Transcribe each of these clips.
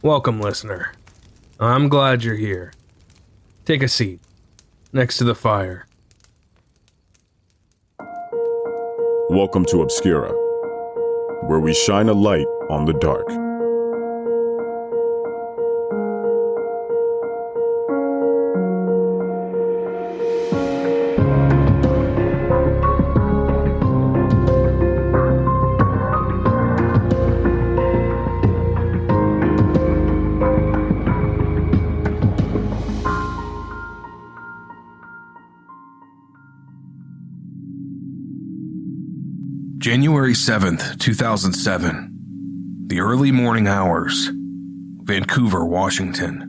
Welcome, listener. I'm glad you're here. Take a seat, next to the fire. Welcome to Obscura, where we shine a light on the dark. January 7th, 2007. The early morning hours. Vancouver, Washington.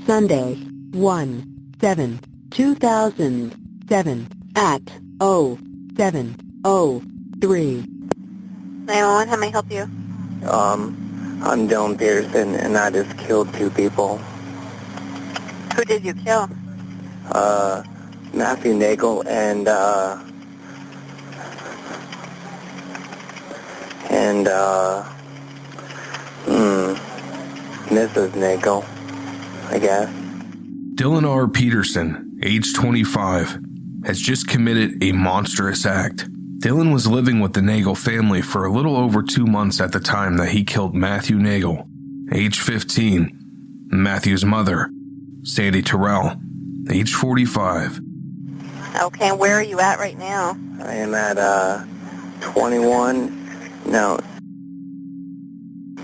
Sunday, 1/7/2007 at 07:03. 911, how may I help you? I'm Dylon Peterson, and I just killed 2 people. Who did you kill? Matthew Nagel and Mrs. Nagel, I guess. Dylon R. Peterson, age 25, has just committed a monstrous act. Dylon was living with the Nagel family for a little over 2 months at the time that he killed Matthew Nagel, age 15, and Matthew's mother, Sandy Terrell, age 45. Okay, and where are you at right now? I am at 21. No.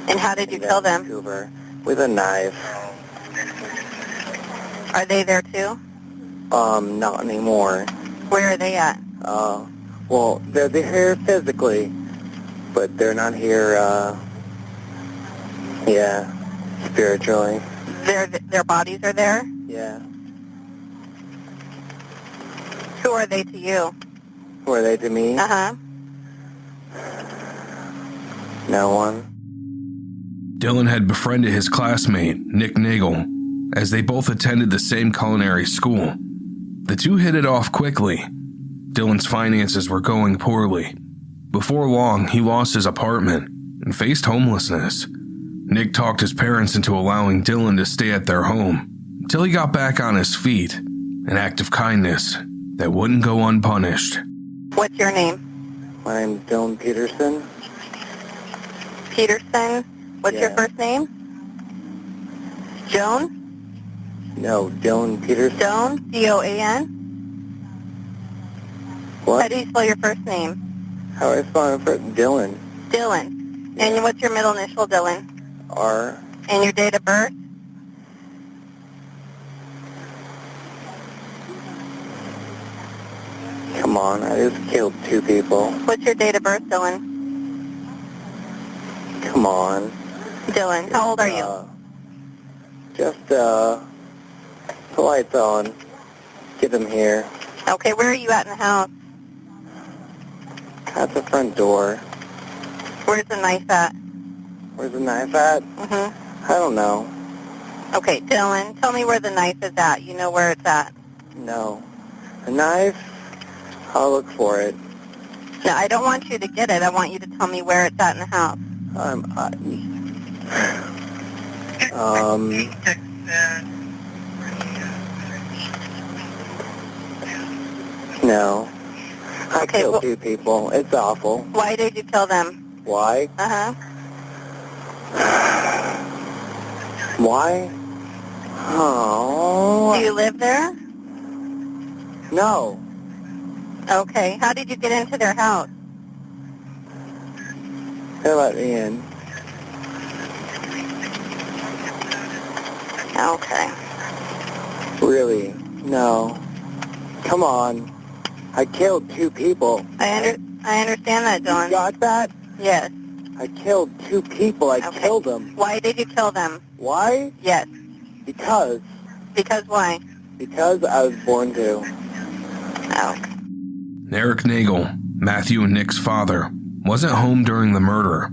And how did you kill them? Vancouver, with a knife. Are they there too? Not anymore. Where are they at? Well, they're here physically, but they're not here, spiritually. Their bodies are there? Yeah. Who are they to you? Who are they to me? Uh-huh. No one. Dylon had befriended his classmate, Nick Nagel, as they both attended the same culinary school. The two hit it off quickly. Dylon's finances were going poorly. Before long, he lost his apartment and faced homelessness. Nick talked his parents into allowing Dylon to stay at their home until he got back on his feet, an act of kindness that wouldn't go unpunished. What's your name? My name's Dylon Peterson. Peterson? What's your Yeah. first name? Joan? No, Dylon Peterson. Joan? D-O-A-N? How What? do you spell your first name? How do I spell my first? Dylon. Dylon. And what's your middle initial, Dylon? R. And your date of birth? Come on, I just killed 2 people. What's your date of birth, Dylon? Come on. Dylon, how old are you? The lights on. Get them here. Okay, where are you at in the house? At the front door. Where's the knife at? Where's the knife at? Mm-hmm. I don't know. Okay, Dylon, tell me where the knife is at. You know where it's at. No. A knife? I'll look for it. No, I don't want you to get it. I want you to tell me where it's at in the house. No. I Okay, killed well- 2 people. It's awful. Why did you kill them? Why? Uh-huh. Why? Oh. Do you live there? No. Okay. How did you get into their house? They let me in. Okay. Really? No. Come on. I killed 2 people. I understand that, You Dylon. got that? Yes. I killed 2 people. I Okay. killed them. Why did you kill them? Why? Yes. Because Why? I was born to. Okay. Eric Nagel, Matthew and Nick's father, wasn't home during the murder.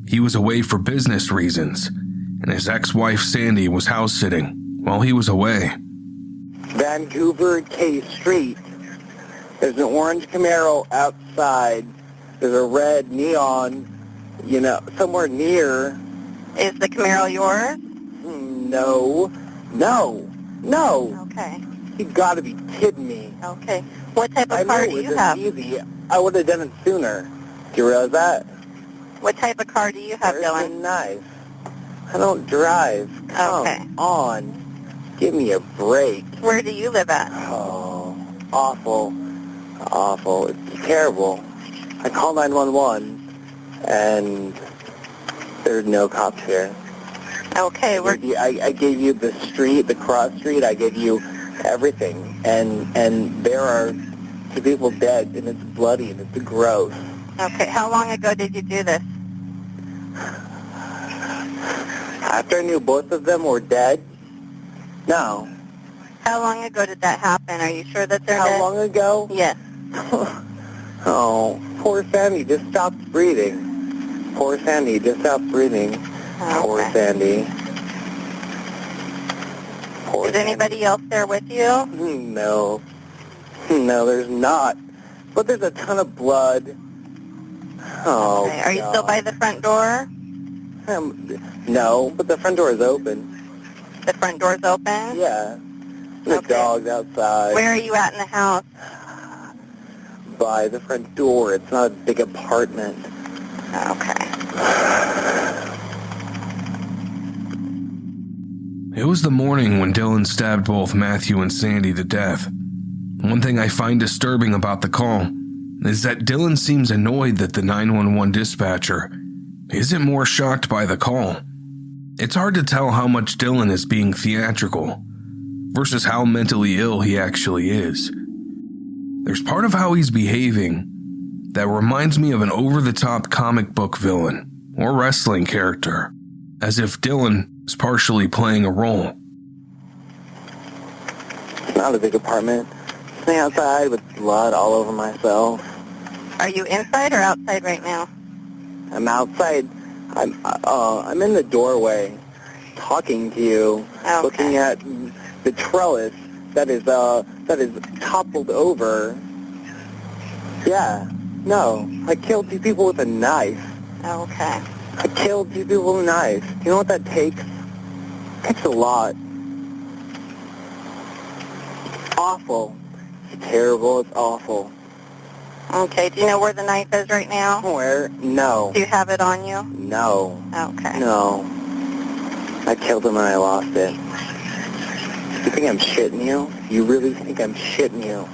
He was away for business reasons, and his ex-wife Sandy was house-sitting while he was away. Vancouver K Street. There's an orange Camaro outside. There's a red neon, somewhere near Is the Camaro yours? No. No. No. Okay. You gotta be kidding me. Okay. What type I of know car it do was you this have? easy. I would have done it sooner. Do you realize that? What type of car do you have, Where's Dylan? the knife? I don't drive. Come Okay. on. Give me a break. Where do you live at? Oh, awful. Awful. It's terrible. I called 911, and there's no cops here. Okay, I gave you the street, the cross street. I gave you everything, and there are 2 people dead, and it's bloody, and it's gross. okay. How long ago did you do this? After I knew both of them were dead? No. How long ago did that happen? Are you sure that they're How dead? long ago? Yes. Oh, poor Sandy just stopped breathing. Poor Sandy just stopped breathing. Poor Okay. Sandy. Poor Is anybody else there with you? No. No, there's not. But there's a ton of blood. Oh, Okay. Are you still by the front door? No, but the front door is open. The front door's open? Yeah. The Okay. dog's outside. Where are you at in the house? By the front door. It's not a big apartment. Okay. It was the morning when Dylon stabbed both Matthew and Sandy to death. One thing I find disturbing about the call is that Dylon seems annoyed that the 911 dispatcher isn't more shocked by the call. It's hard to tell how much Dylon is being theatrical versus how mentally ill he actually is. There's part of how he's behaving that reminds me of an over-the-top comic book villain or wrestling character, as if Dylon is partially playing a role. It's not a big apartment. Sitting outside with blood all over myself. Are you inside or outside right now? I'm outside. I'm in the doorway, talking to you, Okay. looking at the trellis that is toppled over. Yeah. No. I killed 2 people with a knife. Okay. I killed 2 people with a knife. Do you know what that takes? It takes a lot. Awful. It's terrible. It's awful. Okay. Do you know where the knife is right now? Where? No. Do you have it on you? No. Okay. No. I killed him and I lost it. You think I'm shitting you? You really think I'm shitting you?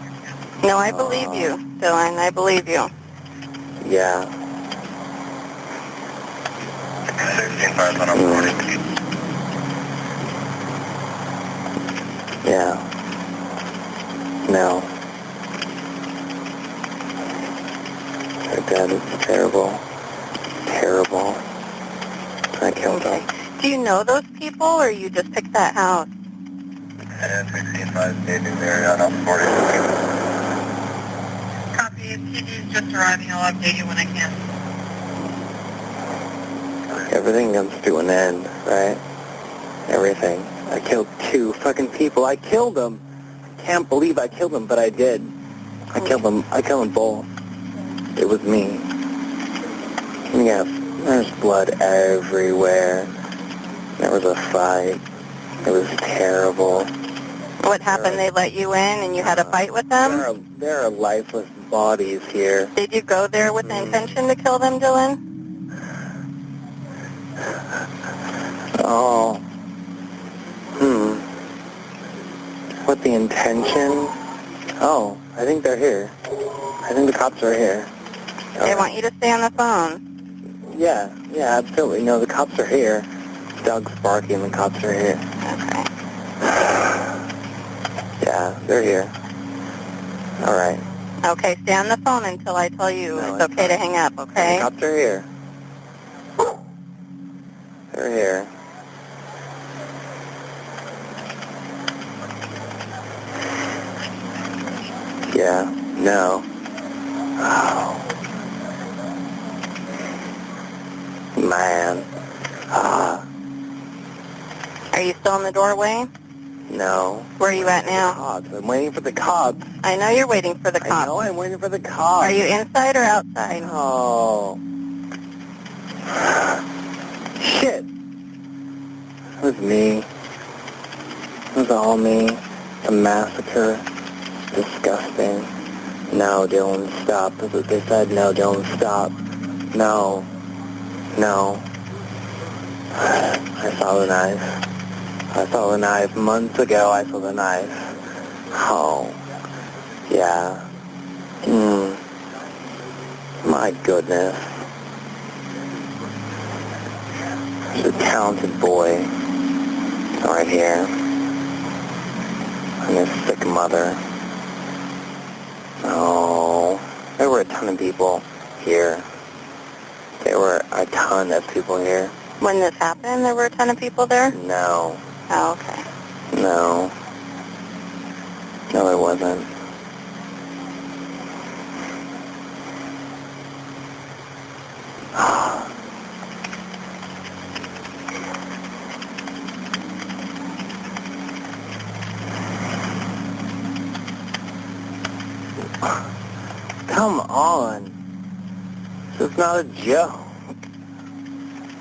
No, I believe you, Dylan. I believe you. Yeah. 16,540. Yeah. No. They're dead. It's terrible. Terrible. I killed them. Do you know those people, or you just picked that house? And 16,5 staging there on 40. Copy. TV's just arriving. I'll update you when I can. Everything comes to an end, right? Everything. I killed 2 fucking people. I killed them. I can't believe I killed them, but I did. I killed them. I killed them both. It was me. Yeah, there's blood everywhere. There was a fight. It was terrible. What happened? They let you in, and you had a fight with them? There are lifeless bodies here. Did you go there with the intention to kill them, Dylan? Oh. What the intention? Oh, I think they're here. I think the cops are here. They want you to stay on the phone. Yeah, absolutely. No, the cops are here. The dog's barking, the cops are here. Okay. Yeah, they're here. All right. Okay, stay on the phone until I tell you No, it's okay to hang up, okay? The cops are here. They're here. Yeah, no. Oh. Man. Are you still in the doorway? No. Where are you at now? Cops. I'm waiting for the cops. I know you're waiting for the I cops. know I'm waiting for the cops. Are you inside or outside? Oh. Shit. It was me. It was all me. The massacre. Disgusting. No, Dylan, stop. That's what they said. No, Dylan, stop. No. No. I saw the knife. I saw the knife. Months ago, I saw the knife. Oh. Yeah. My goodness. He's a talented boy. Right here. And his sick mother. Oh. There were a ton of people here. There were a ton of people here. When this happened, there were a ton of people there? No. Oh, okay. No. No, there wasn't. Come on. This is not a joke.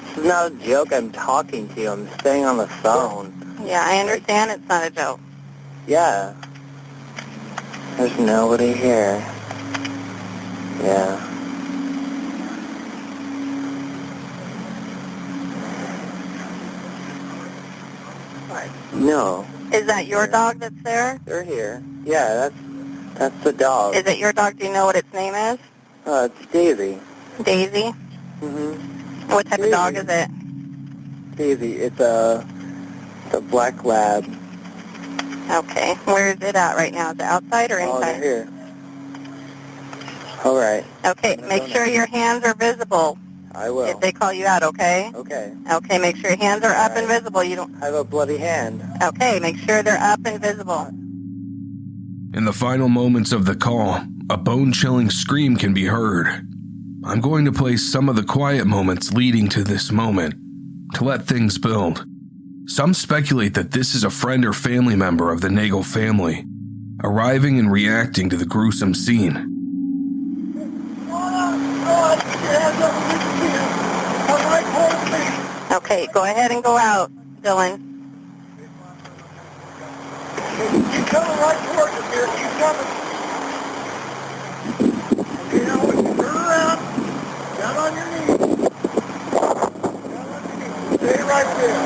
This is not a joke. I'm talking to you. I'm staying on the phone. Yeah, I understand it's not a joke. Yeah. There's nobody here. Yeah. No. Is that your dog that's there? They're here. Yeah, that's the dog. Is it your dog? Do you know what its name is? It's Daisy. Daisy? Mm-hmm. What type of dog is it? Daisy. It's a black lab. Okay. Where is it at right now? Is it outside or Oh, inside? they're here. All right. Okay, make sure your hands are visible I will. if they call you out, okay? Okay. Okay, make sure your hands are up and Alright. visible. You don't. I have a bloody hand. Okay, make sure they're up and visible. In the final moments of the call, a bone-chilling scream can be heard. I'm going to play some of the quiet moments leading to this moment, to let things build. Some speculate that this is a friend or family member of the Nagel family, arriving and reacting to the gruesome scene. Okay, go ahead and go out, Dylan. Keep coming right towards us here. Keep coming. Okay, now turn around. Down on your knees. Down on your knees. Stay right there.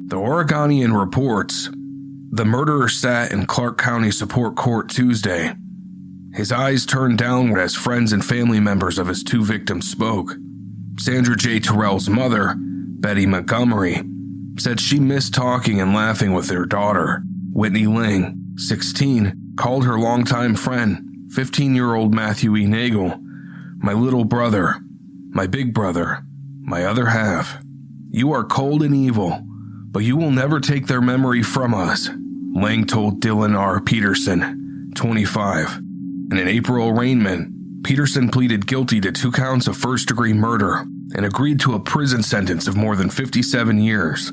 The Oregonian reports, the murderer sat in Clark County Support Court Tuesday. His eyes turned downward as friends and family members of his two victims spoke. Sandra J. Terrell's mother, Betty Montgomery, said she missed talking and laughing with their daughter. Whitney Ling, 16, called her longtime friend, 15-year-old Matthew E. Nagel, my little brother. my big brother, my other half. You are cold and evil, but you will never take their memory from us, Lang told Dylon R. Peterson, 25. In an April arraignment, Peterson pleaded guilty to 2 counts of first-degree murder and agreed to a prison sentence of more than 57 years.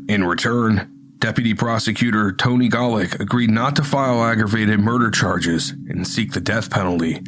In return, Deputy Prosecutor Tony Golick agreed not to file aggravated murder charges and seek the death penalty,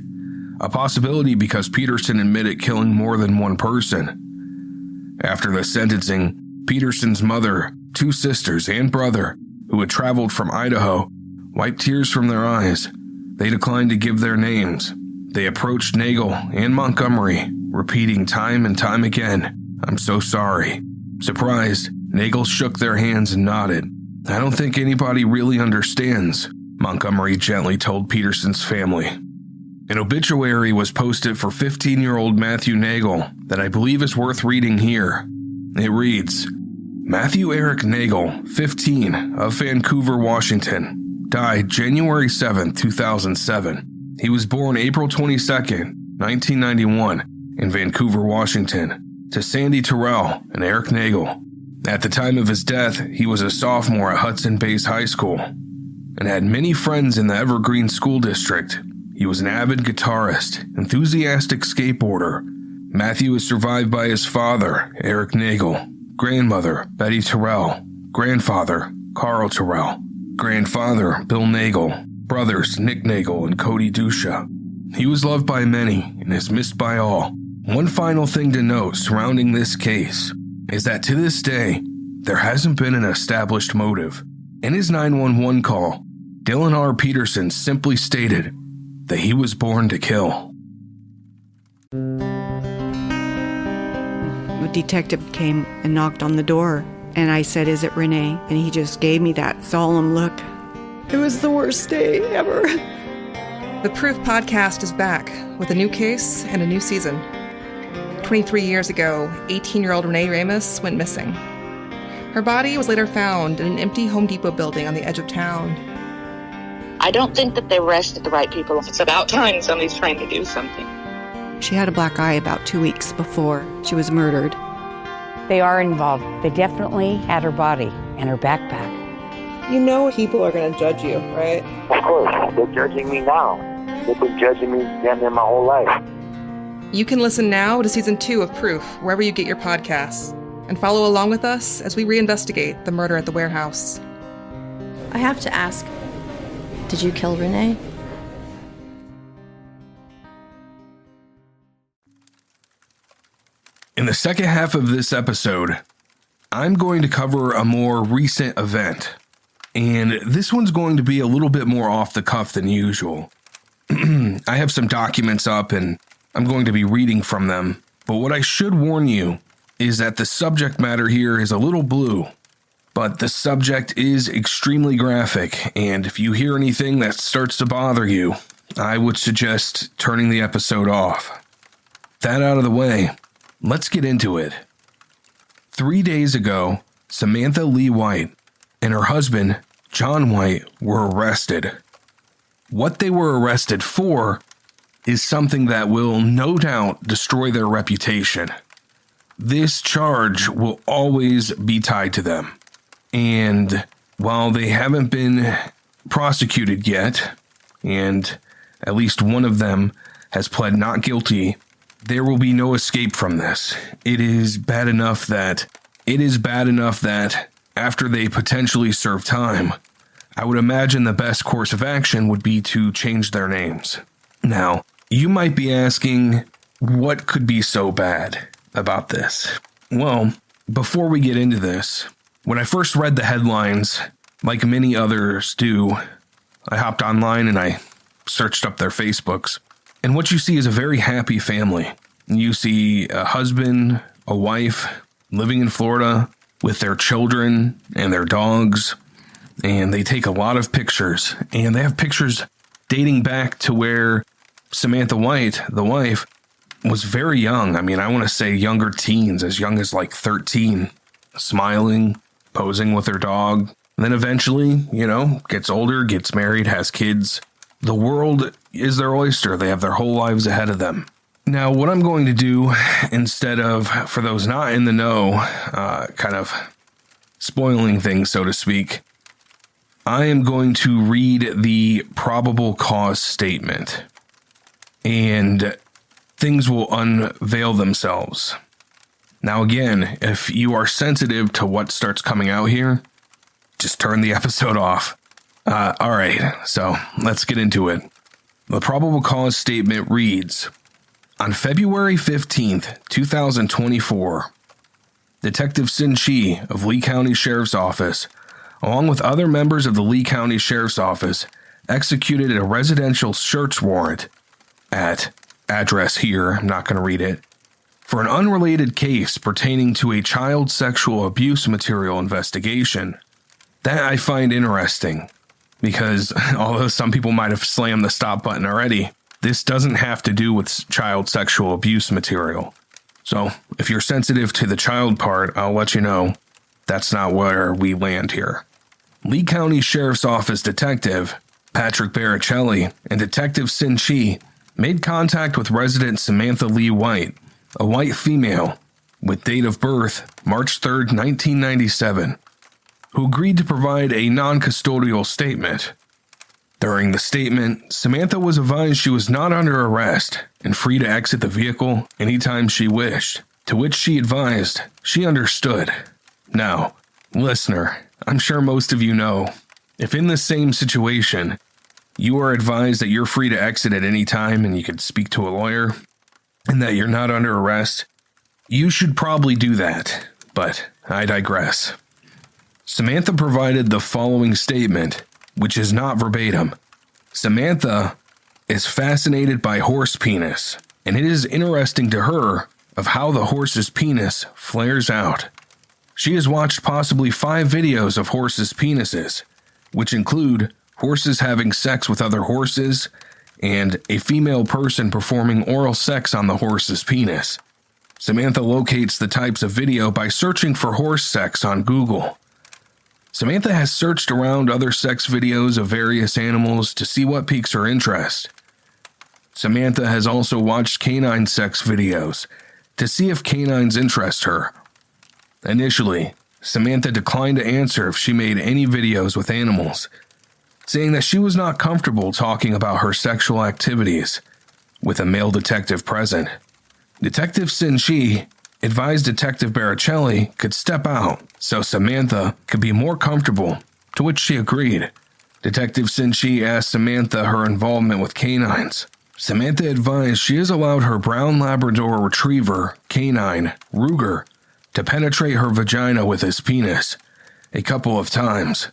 a possibility because Peterson admitted killing more than one person. After the sentencing, Peterson's mother, 2 sisters, and brother, who had traveled from Idaho, wiped tears from their eyes. They declined to give their names. They approached Nagel and Montgomery, repeating time and time again, "I'm so sorry." Surprised, Nagel shook their hands and nodded. "I don't think anybody really understands," Montgomery gently told Peterson's family. An obituary was posted for 15-year-old Matthew Nagel that I believe is worth reading here. It reads, Matthew Eric Nagel, 15, of Vancouver, Washington, died January 7, 2007. He was born April 22, 1991, in Vancouver, Washington, to Sandy Terrell and Eric Nagel. At the time of his death, he was a sophomore at Hudson Bay's High School and had many friends in the Evergreen School District. He was an avid guitarist, enthusiastic skateboarder. Matthew is survived by his father, Eric Nagel, grandmother, Betty Terrell, grandfather, Carl Terrell, grandfather, Bill Nagel, brothers, Nick Nagel and Cody Dusha. He was loved by many and is missed by all. One final thing to note surrounding this case is that to this day, there hasn't been an established motive. In his 911 call, Dylon R. Peterson simply stated that he was born to kill. A detective came and knocked on the door, and I said, "Is it Renee?" And he just gave me that solemn look. It was the worst day ever. The Proof podcast is back with a new case and a new season. 23 years ago, 18-year-old Renee Ramos went missing. Her body was later found in an empty Home Depot building on the edge of town. I don't think that they arrested the right people. It's about time somebody's trying to do something. She had a black eye about 2 weeks before she was murdered. They are involved. They definitely had her body and her backpack. You know people are going to judge you, right? Of course. They're judging me now. They've been judging me damn near my whole life. You can listen now to Season 2 of Proof, wherever you get your podcasts, and follow along with us as we reinvestigate the murder at the warehouse. I have to ask, did you kill Renee? In the second half of this episode, I'm going to cover a more recent event, and this one's going to be a little bit more off the cuff than usual. I have some documents up and I'm going to be reading from them, but what I should warn you is that the subject matter here is a little blue, but the subject is extremely graphic, and if you hear anything that starts to bother you, I would suggest turning the episode off. That out of the way, let's get into it. 3 days ago, Samantha Lee White and her husband, John White, were arrested. What they were arrested for is something that will no doubt destroy their reputation. This charge will always be tied to them. And while they haven't been prosecuted yet, and at least one of them has pled not guilty, there will be no escape from this. It is bad enough that after they potentially serve time, I would imagine the best course of action would be to change their names. Now, you might be asking, what could be so bad about this? Well, before we get into this, when I first read the headlines, like many others do, I hopped online and I searched up their Facebooks. And what you see is a very happy family. You see a husband, a wife, living in Florida with their children and their dogs. And they take a lot of pictures. And they have pictures dating back to where Samantha White, the wife, was very young. I mean, I want to say younger teens, as young as like 13, smiling, posing with her dog. And then eventually, gets older, gets married, has kids. The world is their oyster. They have their whole lives ahead of them. Now, what I'm going to do, instead of, for those not in the know, kind of spoiling things, so to speak, I am going to read the probable cause statement, and things will unveil themselves. Now, again, if you are sensitive to what starts coming out here, just turn the episode off. All right, so let's get into it. The probable cause statement reads, on February 15th, 2024, Detective Sin Chi of Lee County Sheriff's Office, along with other members of the Lee County Sheriff's Office, executed a residential search warrant at address here, I'm not going to read it, for an unrelated case pertaining to a child sexual abuse material investigation. That I find interesting, because although some people might have slammed the stop button already, this doesn't have to do with child sexual abuse material. So if you're sensitive to the child part, I'll let you know that's not where we land here. Lee County Sheriff's Office Detective Patrick Baricelli and Detective Sin Chi made contact with resident Samantha Lee White, a white female with date of birth March 3rd, 1997, who agreed to provide a non-custodial statement. During the statement, Samantha was advised she was not under arrest and free to exit the vehicle anytime she wished, to which she advised she understood. Now, listener, I'm sure most of you know, if in the same situation, you are advised that you're free to exit at any time and you can speak to a lawyer, and that you're not under arrest, you should probably do that, but I digress. Samantha provided the following statement, which is not verbatim. Samantha is fascinated by horse penis, and it is interesting to her of how the horse's penis flares out. She has watched possibly 5 videos of horses' penises, which include horses having sex with other horses and a female person performing oral sex on the horse's penis. Samantha locates the types of video by searching for horse sex on Google. Samantha has searched around other sex videos of various animals to see what piques her interest. Samantha has also watched canine sex videos to see if canines interest her. Initially, Samantha declined to answer if she made any videos with animals, saying that she was not comfortable talking about her sexual activities with a male detective present. Detective Sin Chi advised Detective Baricelli could step out so Samantha could be more comfortable, to which she agreed. Detective Sin Chi asked Samantha her involvement with canines. Samantha advised she has allowed her brown Labrador retriever, canine, Ruger, to penetrate her vagina with his penis a couple of times,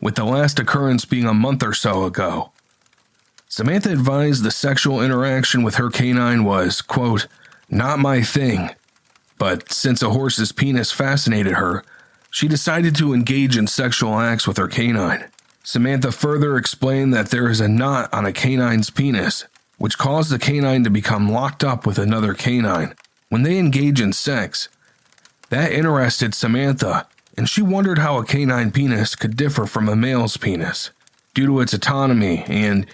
with the last occurrence being a month or so ago. Samantha advised the sexual interaction with her canine was, quote, not my thing, but since a horse's penis fascinated her, she decided to engage in sexual acts with her canine. Samantha further explained that there is a knot on a canine's penis, which caused the canine to become locked up with another canine when they engage in sex. That interested Samantha, and she wondered how a canine penis could differ from a male's penis, due to its autonomy, and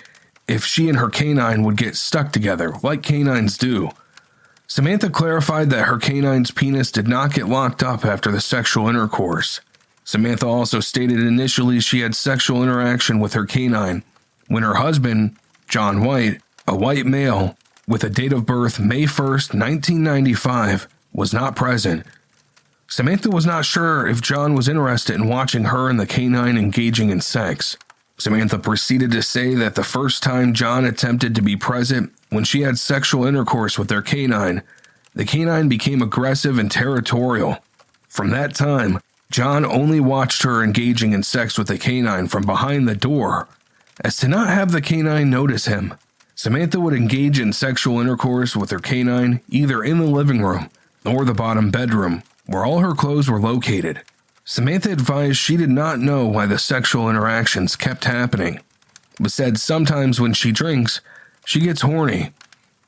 if she and her canine would get stuck together, like canines do. Samantha clarified that her canine's penis did not get locked up after the sexual intercourse. Samantha also stated initially she had sexual interaction with her canine when her husband, John White, a white male with a date of birth May 1st, 1995, was not present. Samantha was not sure if John was interested in watching her and the canine engaging in sex. Samantha proceeded to say that the first time John attempted to be present when she had sexual intercourse with their canine, the canine became aggressive and territorial. From that time, John only watched her engaging in sex with the canine from behind the door, as to not have the canine notice him. Samantha would engage in sexual intercourse with her canine either in the living room or the bottom bedroom, where all her clothes were located. Samantha advised she did not know why the sexual interactions kept happening, but said sometimes when she drinks, she gets horny,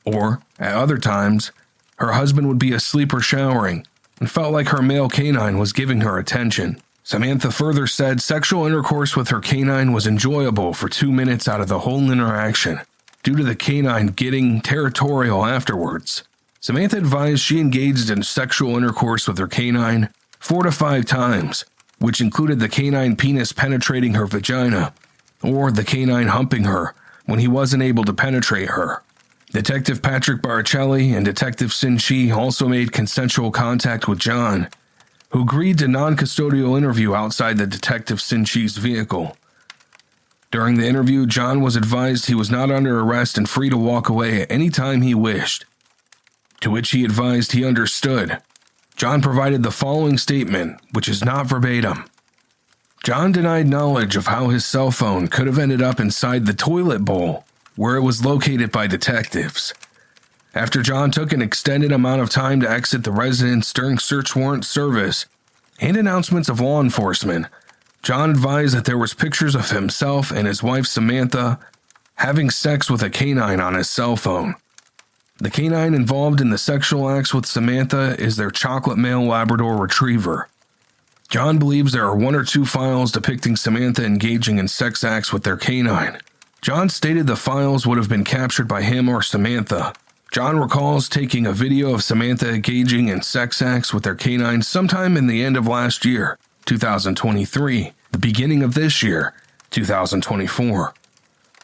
or, at other times, her husband would be asleep or showering and felt like her male canine was giving her attention. Samantha further said sexual intercourse with her canine was enjoyable for 2 minutes out of the whole interaction. due to the canine getting territorial afterwards. Samantha advised she engaged in sexual intercourse with her canine 4 to 5 times, which included the canine penis penetrating her vagina, or the canine humping her when he wasn't able to penetrate her. Detective Patrick Baricelli and Detective Sin Chi also made consensual contact with John, who agreed to non-custodial interview outside the Detective Sin Chi's vehicle. During the interview, John was advised he was not under arrest and free to walk away at any time he wished, to which he advised he understood. John provided the following statement, which is not verbatim. John denied knowledge of how his cell phone could have ended up inside the toilet bowl where it was located by detectives. After John took an extended amount of time to exit the residence during search warrant service and announcements of law enforcement, John advised that there was pictures of himself and his wife Samantha having sex with a canine on his cell phone. The canine involved in the sexual acts with Samantha is their chocolate male Labrador Retriever. John believes there are 1 or 2 files depicting Samantha engaging in sex acts with their canine. John stated the files would have been captured by him or Samantha. John recalls taking a video of Samantha engaging in sex acts with their canine sometime in the end of last year, 2023, the beginning of this year, 2024.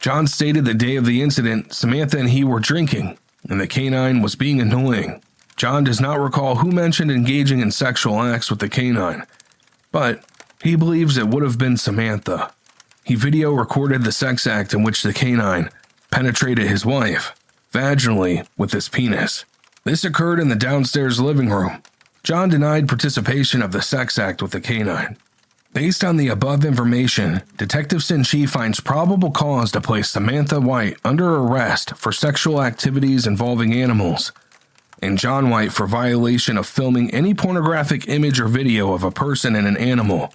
John stated the day of the incident, Samantha and he were drinking, and the canine was being annoying. John does not recall who mentioned engaging in sexual acts with the canine, but he believes it would have been Samantha. He video recorded the sex act in which the canine penetrated his wife vaginally with his penis. This occurred in the downstairs living room. John denied participation of the sex act with the canine. Based on the above information, Detective Sin Chi finds probable cause to place Samantha White under arrest for sexual activities involving animals, and John White for violation of filming any pornographic image or video of a person and an animal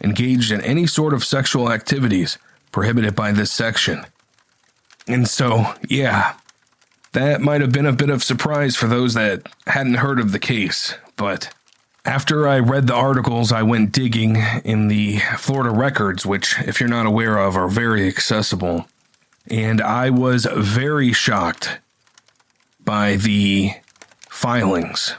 engaged in any sort of sexual activities prohibited by this section. And so, yeah, that might have been a bit of surprise for those that hadn't heard of the case, but after I read the articles, I went digging in the Florida records, which, if you're not aware of, are very accessible, and I was very shocked by the filings.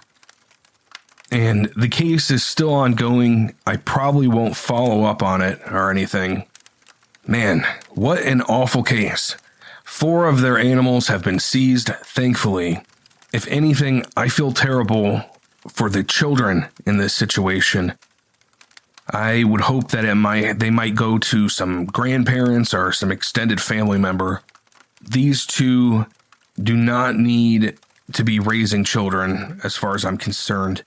And the case is still ongoing. I probably won't follow up on it or anything. Man, what an awful case. 4 of their animals have been seized, thankfully. If anything, I feel terrible for the children in this situation. I would hope that they might go to some grandparents or some extended family member. These 2 do not need to be raising children, as far as I'm concerned,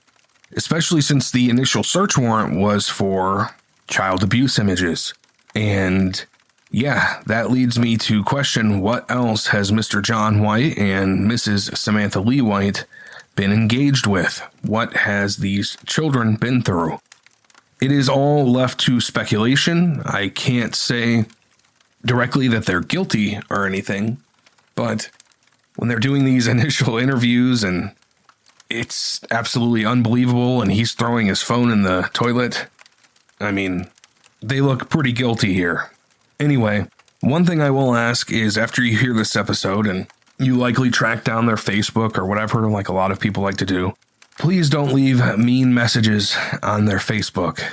especially since the initial search warrant was for child abuse images. And yeah, that leads me to question, what else has Mr. John White and Mrs. Samantha Lee White been engaged with? What has these children been through? It is all left to speculation. I can't say directly that they're guilty or anything, but when they're doing these initial interviews and it's absolutely unbelievable and he's throwing his phone in the toilet, I mean, they look pretty guilty here. Anyway, one thing I will ask is, after you hear this episode and you likely track down their Facebook or whatever, like a lot of people like to do, please don't leave mean messages on their Facebook.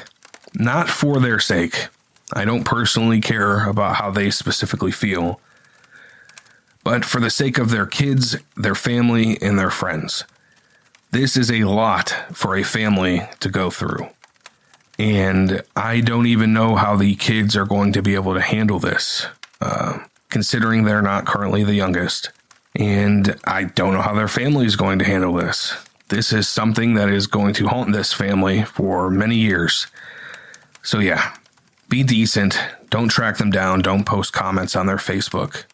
Not for their sake. I don't personally care about how they specifically feel, but for the sake of their kids, their family, and their friends. This is a lot for a family to go through. And I don't even know how the kids are going to be able to handle this, considering they're not currently the youngest. And I don't know how their family is going to handle this. This is something that is going to haunt this family for many years. So yeah, be decent. Don't track them down. Don't post comments on their Facebook.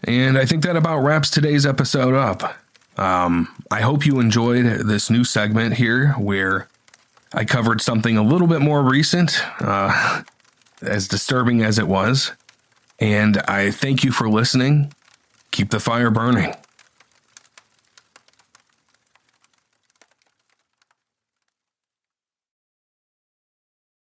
And I think that about wraps today's episode up. I hope you enjoyed this new segment here where I covered something a little bit more recent, as disturbing as it was. And I thank you for listening. Keep the fire burning.